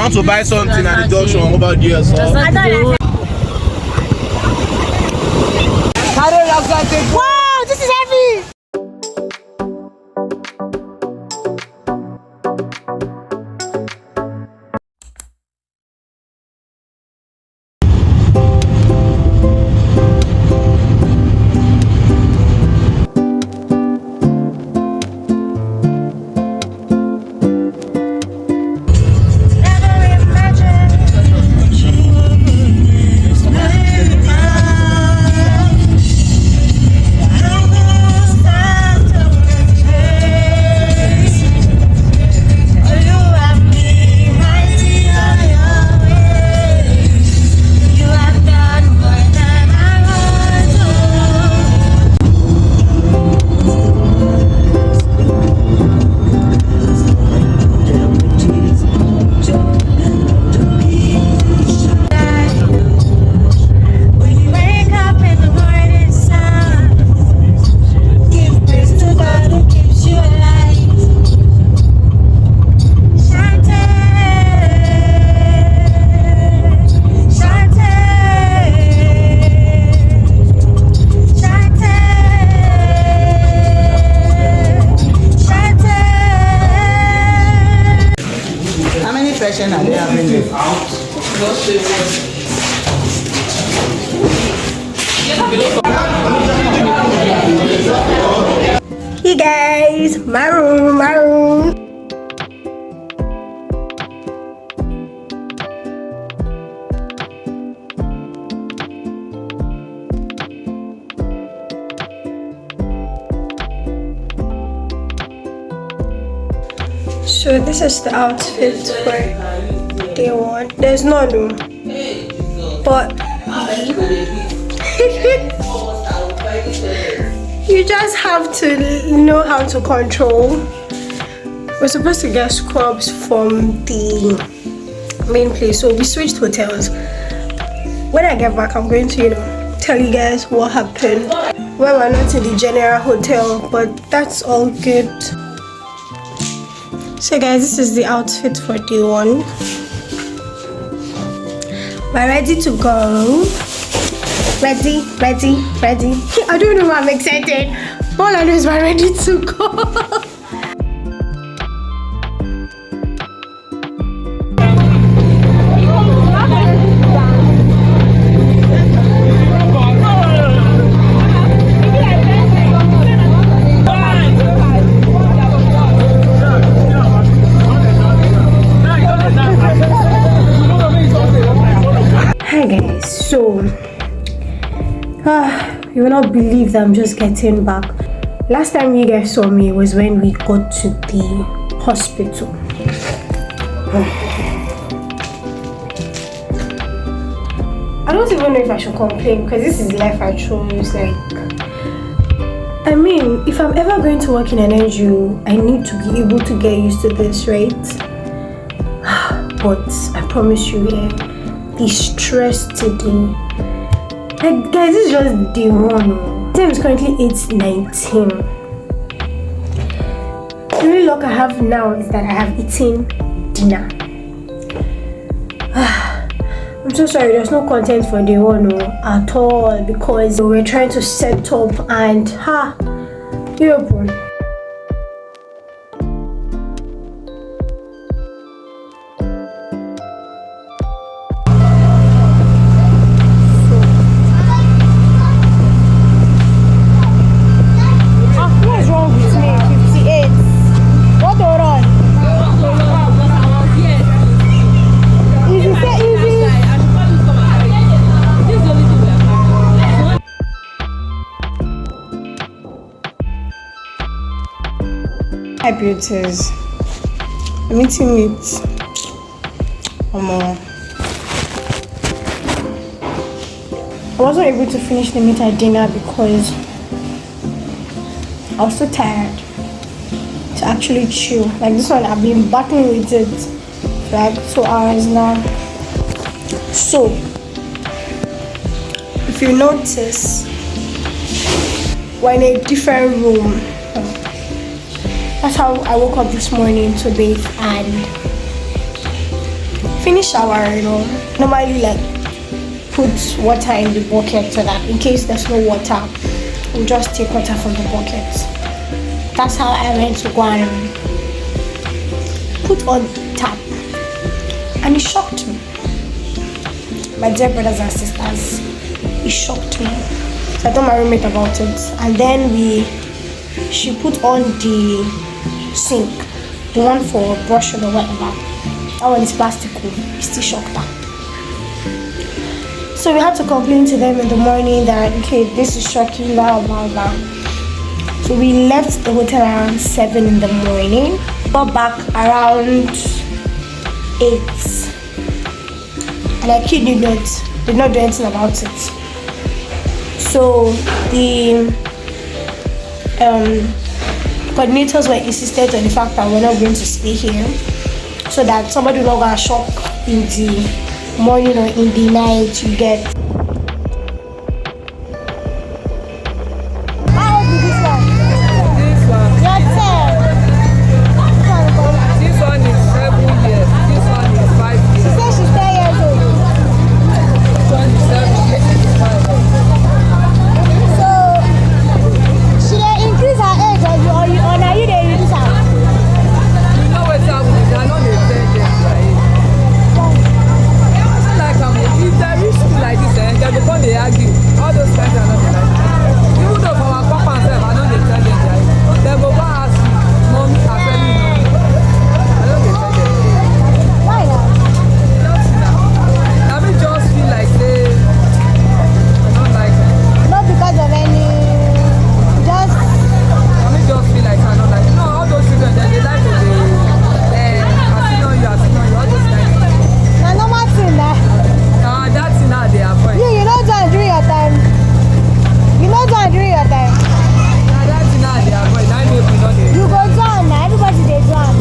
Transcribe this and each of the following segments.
I want to buy something at the junction over there. So. Wow, this is heavy. Hey guys, my room. So this is the outfit for day one. There's no room, but you just have to know how to control. We're supposed to get scrubs from the main place, so we switched hotels. When I get back, I'm going to, tell you guys what happened. Well, we're not in the general hotel, but that's all good. So guys, this is the outfit for day one. We're ready to go. Ready. I don't know why I'm excited. All I know is we're ready to go. Hi guys, so you will not believe that I'm just getting back. Last time you guys saw me was when we got to the hospital. I don't even know if I should complain because this is life I chose. I mean, if I'm ever going to work in an NGO, I need to be able to get used to this, right? But I promise you, the stress today. Guys, this is just day one. The time is currently 8:19. The only luck I have now is that I have eaten dinner. I'm so sorry, there's no content for day one at all because we're trying to set up and what's wrong with me? 58. What the run? Easy, say easy. Hi beauties, I'm eating meat. I wasn't able to finish the meat at dinner because I was so tired to actually chew. Like this one, I've been battling with it for like 2 hours now. So, if you notice, we're in a different room. That's how I woke up this morning to bathe, and finish shower, normally like put water in the bucket so that in case there's no water, we'll just take water from the bucket. That's how I went to go and put on tap, and it shocked me. My dear brothers and sisters, it shocked me. So I told my roommate about it, and then she put on the sink, the one for brushing or whatever. That one is plastic. It still shocked her. So we had to complain to them in the morning that okay, this is shocking, blah blah blah. So we left the hotel around 7 in the morning, got back around 8, and I kid you not, did not do anything about it. So the coordinators were insisted on the fact that we're not going to stay here, so that somebody will not get shocked in the morning or in the night. You get. How old is this one? This one. Your turn. This one is 7 years. This one is 5 She years. says she's 10 years old. This one is 7 years. This is 5 years. So she dey increase her age or now you dey reduce her? You know what's happening? They are not the same age, right? It's like if they reach school like this, they become they argue. All those guys are not like that. Even though for our papa and self, I know they tell them, right? They go go ask me, mommy, I tell you no. I know they tell them. Why not? Just now. I mean, just feel like they don't like it. Not because of any, just I mean, just feel like I don't like it. No, all those children, they like to be, I see on you, all those things. na normal thing na. That's now they avoid. You no join during your time. You no join during your time. That's now they avoid. Now people know they. You go join na, everybody dey join.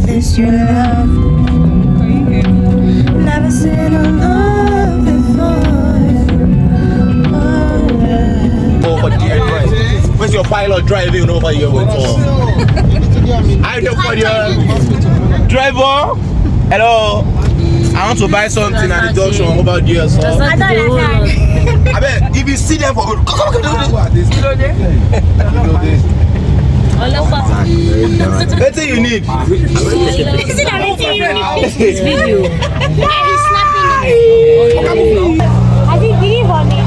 This your love. Never seen a love before. Over there, drive. Where's your pilot driving over here with I know for your driver. Hello. I want to buy something at the junction over there, so. I bet if you see them for good, come let's say you need. Is it everything you need? This video. Yeah, he's snapping it. I think believe on it.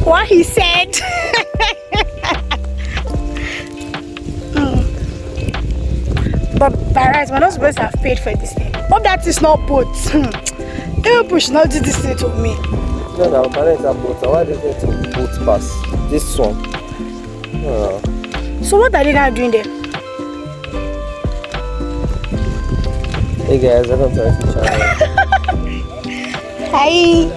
What he said. But by rights, we're not supposed to have paid for this thing. Hope that is not boat. You should not do this thing to me. No, no, parents are boat. Why do they take boat pass? This one. So what are they now doing there? Hey guys, welcome to our channel. Hi.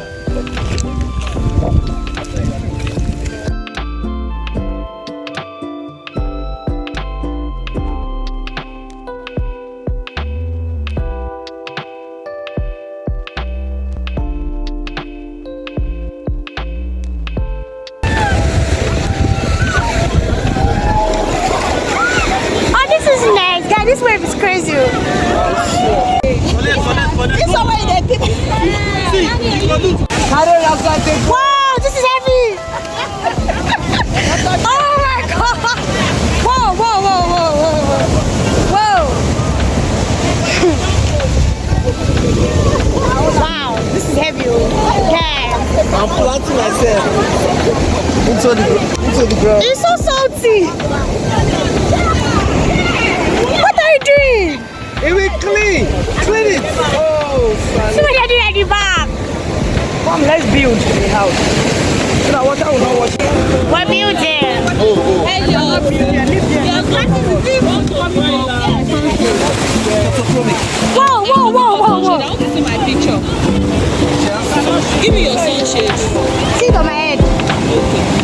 the ground. It's so salty. What are you doing? It will clean. Clean it. Oh, See what you're doing at the back. Come, let's build the house. So that water will not wash. We're building. Whoa. I want to see my picture. Give me your sunshade. See it on my head. Okay.